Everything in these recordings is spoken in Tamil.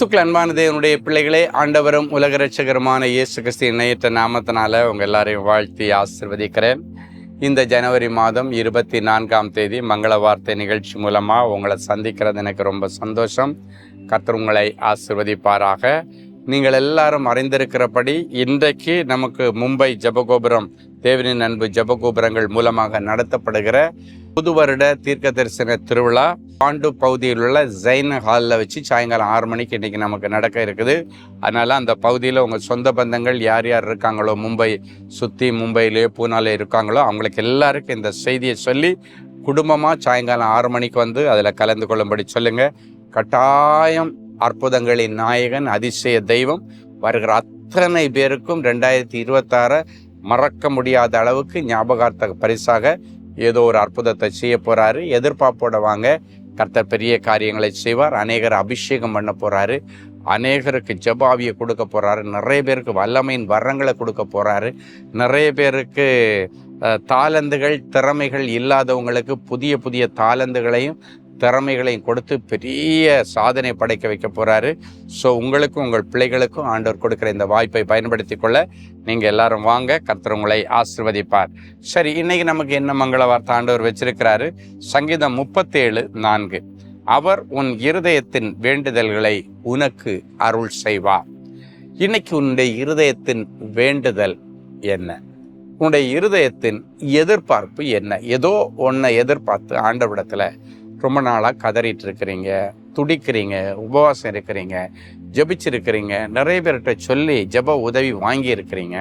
கிறிஸ்துக்கள் அன்பான தேவனுடைய பிள்ளைகளே, ஆண்டவரும் உலக ரட்சகருமான இயேசு கிறிஸ்து இணையற்ற நாமத்தினால உங்கள் எல்லாரையும் வாழ்த்தி ஆசீர்வதிக்கிறேன். இந்த ஜனவரி மாதம் 24ஆம் தேதி மங்கள வார்த்தை நிகழ்ச்சி மூலமாக உங்களை சந்திக்கிறது எனக்கு ரொம்ப சந்தோஷம். கர்த்தர் உங்களை ஆசீர்வதிப்பாராக. நீங்கள் எல்லாரும் அறிந்திருக்கிறபடி இன்றைக்கு நமக்கு மும்பை ஜபகோபுரம் தேவனின் அன்பு ஜபகோபுரங்கள் மூலமாக நடத்தப்படுகிற புது வருட தீர்க்க தரிசன திருவிழா பாண்டு பகுதியில் உள்ள ஜெயின் ஹாலில் வச்சு சாயங்காலம் 6 மணிக்கு இன்றைக்கி நமக்கு நடக்க இருக்குது. அதனால் அந்த பகுதியில் உங்கள் சொந்த பந்தங்கள் யார் யார் இருக்காங்களோ, மும்பை சுற்றி மும்பையிலே பூனாலே இருக்காங்களோ, அவங்களுக்கு எல்லாருக்கும் இந்த செய்தியை சொல்லி குடும்பமாக சாயங்காலம் 6 மணிக்கு வந்து அதில் கலந்து கொள்ளும்படி சொல்லுங்கள். கட்டாயம் அற்புதங்களின் நாயகன் அதிசய தெய்வம் வருகிற அத்தனை பேருக்கும் 2026 மறக்க முடியாத அளவுக்கு ஞாபகார்த்த பரிசாக ஏதோ ஒரு அற்புதத்தை செய்ய போகிறாரு. எதிர்பார்ப்போட வாங்க. கர்த்தர் பெரிய காரியங்களை செய்வார். அநேகர் அபிஷேகம் பண்ண போகிறாரு. அநேகருக்கு ஜெபாவியை கொடுக்க போகிறாரு. நிறைய பேருக்கு வல்லமையின் வரங்களை கொடுக்க போகிறாரு. நிறைய பேருக்கு தாளந்துகள் திறமைகள் இல்லாதவங்களுக்கு புதிய புதிய தாளந்துகளையும் திறமைகளையும் கொடுத்து பெரிய சாதனை படைக்க வைக்க போகிறாரு. ஸோ உங்களுக்கும் உங்கள் பிள்ளைகளுக்கும் ஆண்டவர் கொடுக்குற இந்த வாய்ப்பை பயன்படுத்தி கொள்ள நீங்கள் எல்லாரும் வாங்க. கர்த்தர் உங்களை ஆசீர்வதிப்பார். சரி, இன்னைக்கு நமக்கு என்ன மங்கள வார்த்தை ஆண்டவர் வச்சிருக்கிறாரு? சங்கீதம் 37:4. அவர் உன் இருதயத்தின் வேண்டுதல்களை உனக்கு அருள் செய்வார். இன்னைக்கு உன்னுடைய இருதயத்தின் வேண்டுதல் என்ன? உன்னுடைய இருதயத்தின் எதிர்பார்ப்பு என்ன? ஏதோ ஒன்றை எதிர்பார்த்து ஆண்டவரிடத்தில் ரொம்ப நாளாக கதறிட்டு இருக்கிறீங்க, துடிக்கிறீங்க, உபவாசம் இருக்கிறீங்க, ஜபிச்சிருக்கிறீங்க, நிறைய பேர்கிட்ட சொல்லி ஜப உதவி வாங்கி இருக்கிறீங்க.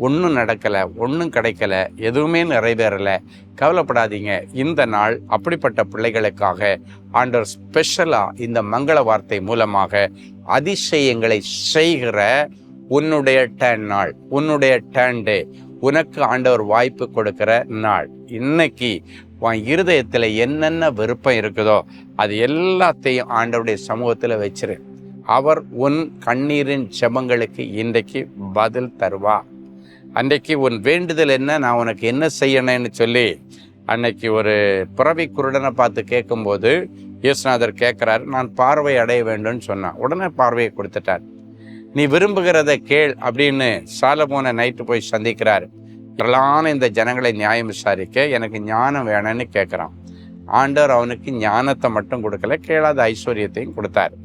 ஒன்றும் நடக்கலை, ஒன்றும் கிடைக்கலை, எதுவுமே நிறைவேறலை. கவலைப்படாதீங்க. இந்த நாள் அப்படிப்பட்ட பிள்ளைகளுக்காக ஆண்டவர் ஸ்பெஷலாக இந்த மங்கள வார்த்தை மூலமாக அதிசயங்களை செய்கிற உன்னுடைய டர்ன் நாள், உன்னுடைய டர்ன் டே, உனக்கு ஆண்டவர் வாய்ப்பு கொடுக்கிற நாள். இன்னைக்கு உன் இருதயத்தில் என்னென்ன விருப்பம் இருக்குதோ அது எல்லாத்தையும் ஆண்டவருடைய சமூகத்தில் வச்சிரு. அவர் உன் கண்ணீரின் ஜெபங்களுக்கு இன்றைக்கு பதில் தருவா. அன்றைக்கு உன் வேண்டுதல் என்ன, நான் உனக்கு என்ன செய்யணும்னு சொல்லி அன்னைக்கு ஒரு பிறவி குருடனை பார்த்து கேட்கும்போது இயேசுநாதர் கேட்குறாரு, நான் பார்வை அடைய வேண்டும்னு சொன்னான். உடனே பார்வையை கொடுத்துட்டார். நீ விரும்புகிறத கேள் அப்படின்னு சாலமோனை நைட்டு போய் சந்திக்கிறார். திரளான இந்த ஜனங்களை நியாயம் விசாரிக்க எனக்கு ஞானம் வேணும்னு கேட்குறான். ஆண்டவர் அவனுக்கு ஞானத்தை மட்டும் கொடுக்கல, கேளாத ஐஸ்வர்யத்தையும் கொடுத்தாரு.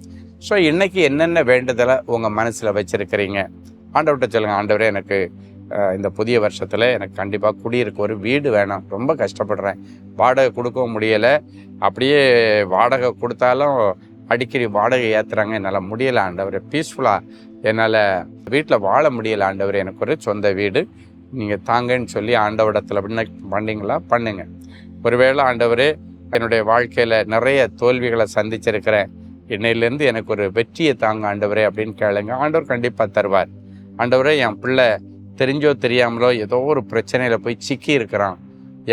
ஸோ இன்னைக்கு என்னென்ன வேண்டுதலை உங்கள் மனசில் வச்சுருக்கிறீங்க? ஆண்டவர்கிட்ட சொல்லுங்கள், ஆண்டவரே எனக்கு இந்த புதிய வருஷத்தில் எனக்கு கண்டிப்பாக குடியிருக்க ஒரு வீடு வேணும். ரொம்ப கஷ்டப்படுறேன், வாடகை கொடுக்கவும் முடியலை. அப்படியே வாடகை கொடுத்தாலும் அடிக்கடி வாடகை ஏற்றுறாங்க, என்னால் முடியலை ஆண்டவரே. பீஸ்ஃபுல்லாக என்னால் வீட்டில் வாழ முடியலை ஆண்டவரே. எனக்கு ஒரு சொந்த வீடு நீங்கள் தாங்கன்னு சொல்லி ஆண்டவரிடத்தில் பண்ணிங்களா? பண்ணுங்க. ஒருவேளை ஆண்டவரே என்னுடைய வாழ்க்கையில் நிறைய தோல்விகளை சந்திச்சிருக்கிறேன், இன்னையிலேருந்து எனக்கு ஒரு வெற்றியை தாங்க ஆண்டவரே அப்படின்னு கேளுங்க. ஆண்டவர் கண்டிப்பாக தருவார். ஆண்டவரே, என் பிள்ளை தெரிஞ்சோ தெரியாமலோ ஏதோ ஒரு பிரச்சனையில் போய் சிக்கி இருக்கிறான்,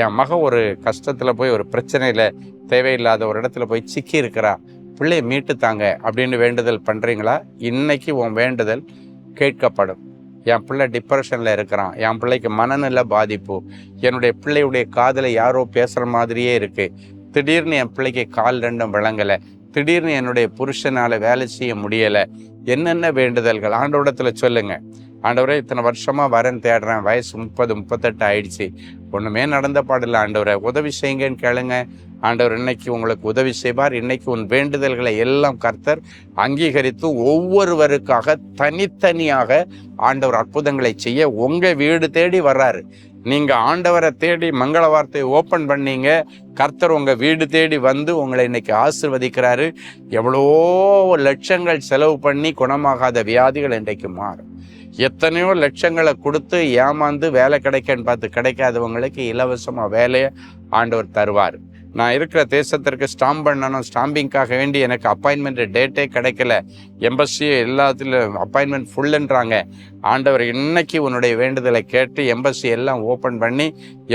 என் மகன் ஒரு கஷ்டத்தில் போய் ஒரு பிரச்சனையில் தேவையில்லாத ஒரு இடத்துல போய் சிக்கி இருக்கிறான், பிள்ளையை மீட்டு தாங்க அப்படின்னு வேண்டுதல் பண்ணுறீங்களா? இன்னைக்கு உன் வேண்டுதல் கேட்கப்படும். என் பிள்ளை டிப்ரெஷனில் இருக்கிறான், என் பிள்ளைக்கு மனநல பாதிப்பு, என்னுடைய பிள்ளையுடைய காதில் யாரோ பேசுகிற மாதிரியே இருக்குது, திடீர்னு என் பிள்ளைக்கு கால் ரெண்டும் விளங்கலை, திடீர்னு என்னுடைய புருஷனால் வேலை செய்ய முடியலை. என்னென்ன வேண்டுதல்கள் ஆண்டவரிடத்தில் சொல்லுங்கள். ஆண்டவரே, இத்தனை வருஷமாக வரேன் தேடுறேன், வயசு 30, 38 ஆயிடுச்சு, ஒன்றுமே நடந்த பாடில்லை, ஆண்டவரை உதவி செய்யுங்கன்னு கேளுங்க. ஆண்டவர் இன்னைக்கு உங்களுக்கு உதவி செய்வார். இன்னைக்கு உன் வேண்டுதல்களை எல்லாம் கர்த்தர் அங்கீகரித்து ஒவ்வொருவருக்காக தனித்தனியாக ஆண்டவர் அற்புதங்களை செய்ய உங்கள் வீடு தேடி வர்றாரு. நீங்கள் ஆண்டவரை தேடி மங்கள வார்த்தையை ஓப்பன் பண்ணீங்க, கர்த்தர் உங்கள் வீடு தேடி வந்து உங்களை இன்னைக்கு ஆசீர்வதிக்கிறாரு. எவ்வளோ லட்சங்கள் செலவு பண்ணி குணமாகாத வியாதிகள் இன்றைக்கு மாறும். எத்தனையோ லட்சங்களை கொடுத்து ஏமாந்து வேலை கிடைக்கன்னு பார்த்து கிடைக்காதவங்களுக்கு இலவசமாக வேலையை ஆண்டவர் தருவார். நான் இருக்கிற தேசத்திற்கு ஸ்டாம்ப் பண்ணணும், ஸ்டாம்பிங்காக வேண்டி எனக்கு அப்பாயின்மெண்ட் டேட்டே கிடைக்கல, எம்பசி எல்லாத்துலேயும் அப்பாயின்மெண்ட் ஃபுல்லுன்றாங்க. ஆண்டவர் இன்னைக்கு உன்னுடைய வேண்டுதலை கேட்டு எம்பசி எல்லாம் ஓப்பன் பண்ணி,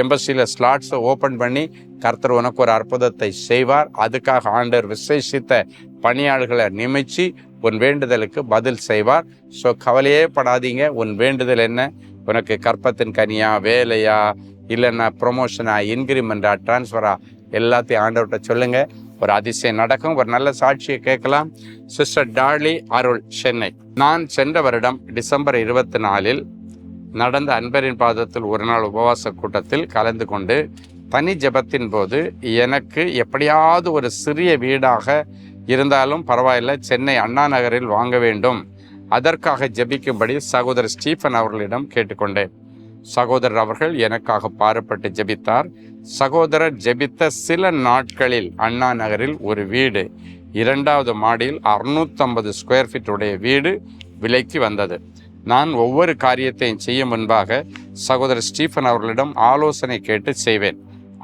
எம்பசியில் ஸ்லாட்ஸை ஓப்பன் பண்ணி கர்த்தர் உனக்கு ஒரு அற்புதத்தை செய்வார். அதுக்காக ஆண்டவர் விசேஷித்த பணியாளர்களை நியமித்து உன் வேண்டுதலுக்கு பதில் செய்வார். ஸோ கவலையே படாதீங்க. உன் வேண்டுதல் என்ன? உனக்கு கற்பத்தின் கனியா, வேலையா, இல்லைன்னா ப்ரொமோஷனா, இன்க்ரிமெண்டா, டிரான்ஸ்ஃபரா, எல்லாத்தையும் ஆண்டவர்கிட்ட சொல்லுங்கள். ஒரு அதிசயம் நடக்கும். ஒரு நல்ல சாட்சியை கேட்கலாம். சிஸ்டர் டார்லி அருள், சென்னை. நான் சென்ற வருடம் டிசம்பர் 24 நடந்த அன்பரின் பாதத்தில் ஒரு நாள் உபவாச கூட்டத்தில் கலந்து கொண்டு தனி ஜெபத்தின் போது எனக்கு எப்படியாவது ஒரு சிறிய வீடாக இருந்தாலும் பரவாயில்லை, சென்னை அண்ணா நகரில் வாங்க வேண்டும், அதற்காக ஜெபிக்கும்படி சகோதரர் ஸ்டீஃபன் அவர்களிடம் கேட்டுக்கொண்டேன். சகோதரர் அவர்கள் எனக்காக பாரப்பட்டு ஜெபித்தார். சகோதரர் ஜெபித்த சில நாட்களில் அண்ணா நகரில் ஒரு வீடு 2வது மாடியில் 650 ஸ்கொயர் ஃபீட் உடைய வீடு விலைக்கு வந்தது. நான் ஒவ்வொரு காரியத்தையும் செய்ய முன்பாக சகோதரர் ஸ்டீஃபன் அவர்களிடம் ஆலோசனை கேட்டு செய்வேன்.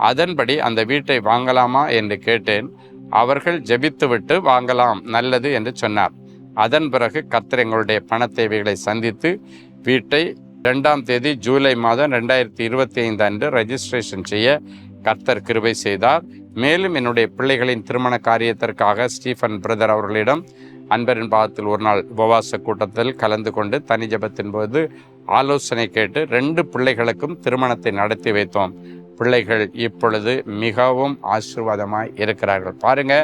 அதன்படி அந்த வீட்டை வாங்கலாமா என்று கேட்டேன். அவர்கள் ஜெபித்துவிட்டு வாங்கலாம், நல்லது என்று சொன்னார். அதன் பிறகு கர்த்தர் எங்களுடைய பண தேவைகளை சந்தித்து வீட்டை 2ஆம் தேதி ஜூலை மாதம் 2025 அன்று ரெஜிஸ்ட்ரேஷன் செய்ய கர்த்தர் கிருபை செய்தார். மேலும் என்னுடைய பிள்ளைகளின் திருமண காரியத்திற்காக ஸ்டீஃபன் பிரதர் அவர்களிடம் அன்பரின் பாதத்தில் ஒரு நாள் உபவாச கூட்டத்தில் கலந்து கொண்டு தனி ஜெபத்தின் போது ஆலோசனை கேட்டு 2 பிள்ளைகளுக்கும் திருமணத்தை நடத்தி வைத்தோம். பிள்ளைகள் இப்பொழுது மிகவும் ஆசீர்வாதமாய் இருக்கிறார்கள். பாருங்க,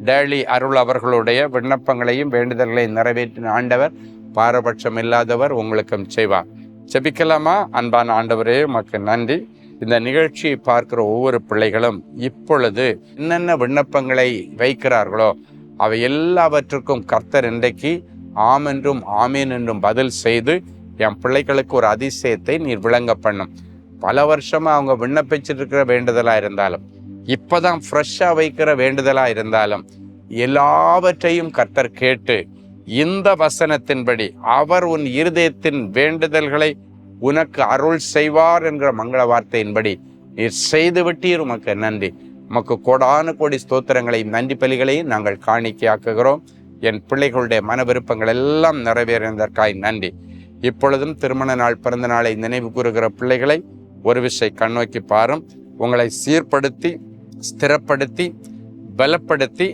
டேலி அருள் அவர்களுடைய விண்ணப்பங்களையும் வேண்டுதல்களையும் நிறைவேற்றின ஆண்டவர் பாரபட்சம் இல்லாதவர், உங்களுக்கும் செய்வார். ஜெபிக்கலாமா? அன்பான ஆண்டவரே, உமக்கு நன்றி. இந்த நிகழ்ச்சியை பார்க்கிற ஒவ்வொரு பிள்ளைகளும் இப்பொழுது என்னென்ன விண்ணப்பங்களை வைக்கிறார்களோ அவை எல்லாவற்றுக்கும் கர்த்தர் இன்றைக்கு ஆம் என்றும் ஆமீன் என்றும் பதில் செய்து என் பிள்ளைகளுக்கு ஒரு அதிசயத்தை நீர் விளங்க பண்ணும். பல வருஷமாக அவங்க விண்ணப்பிச்சுட்டு இருக்கிற வேண்டுதலாக இருந்தாலும், இப்போதான் ஃப்ரெஷ்ஷாக வைக்கிற வேண்டுதலாக இருந்தாலும், எல்லாவற்றையும் கர்த்தர் கேட்டு இந்த வசனத்தின்படி அவர் உன் இருதயத்தின் வேண்டுதல்களை உனக்கு அருள் செய்வார் என்கிற மங்கள வார்த்தையின்படி நீர் செய்து விட்டீர். உமக்கு நன்றி. உமக்கு கோடான கோடி ஸ்தோத்திரங்களையும் நன்றி பலிகளையும் நாங்கள் காணிக்கையாக்குகிறோம். என் பிள்ளைகளுடைய மன விருப்பங்கள் எல்லாம் நிறைவேறியதற்காய் நன்றி. இப்பொழுதும் திருமண நாள், பிறந்த நாளை நினைவு கூறுகிற பிள்ளைகளை ஒரு விசை கண்ணோக்கி பாரும். உங்களை சீர்படுத்தி, ஸ்திரப்படுத்தி, பலப்படுத்தி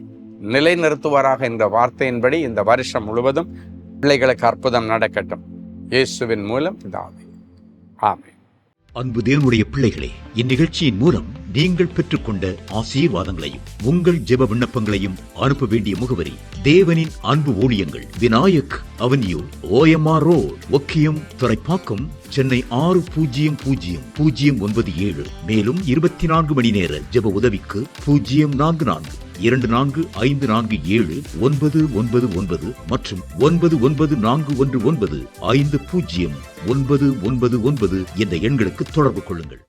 நிலைநிறுத்துவாராக என்ற வார்த்தையின்படி இந்த வருஷம் முழுவதும் பிள்ளைகளுக்கு அற்புதம் நடக்கட்டும். இயேசுவின் மூலம் பிதாவே, ஆமென். அன்பு தேவனுடைய பிள்ளைகளே, இந்நிகழ்ச்சியின் மூலம் நீங்கள் பெற்றுக்கொண்ட ஆசீர்வாதங்களையும் உங்கள் ஜெப விண்ணப்பங்களையும் அனுப்ப வேண்டிய முகவரி: தேவனின் அன்பு ஊழியங்கள், Vinayak avenue, OMR road, Okkiyam, Thoraipakkam, Chennai 600097. மேலும் 24 மணி நேர ஜெப உதவிக்கு 044-2454-7-999 மற்றும் 9941150999 என்ற எண்களுக்கு தொடர்பு கொள்ளுங்கள்.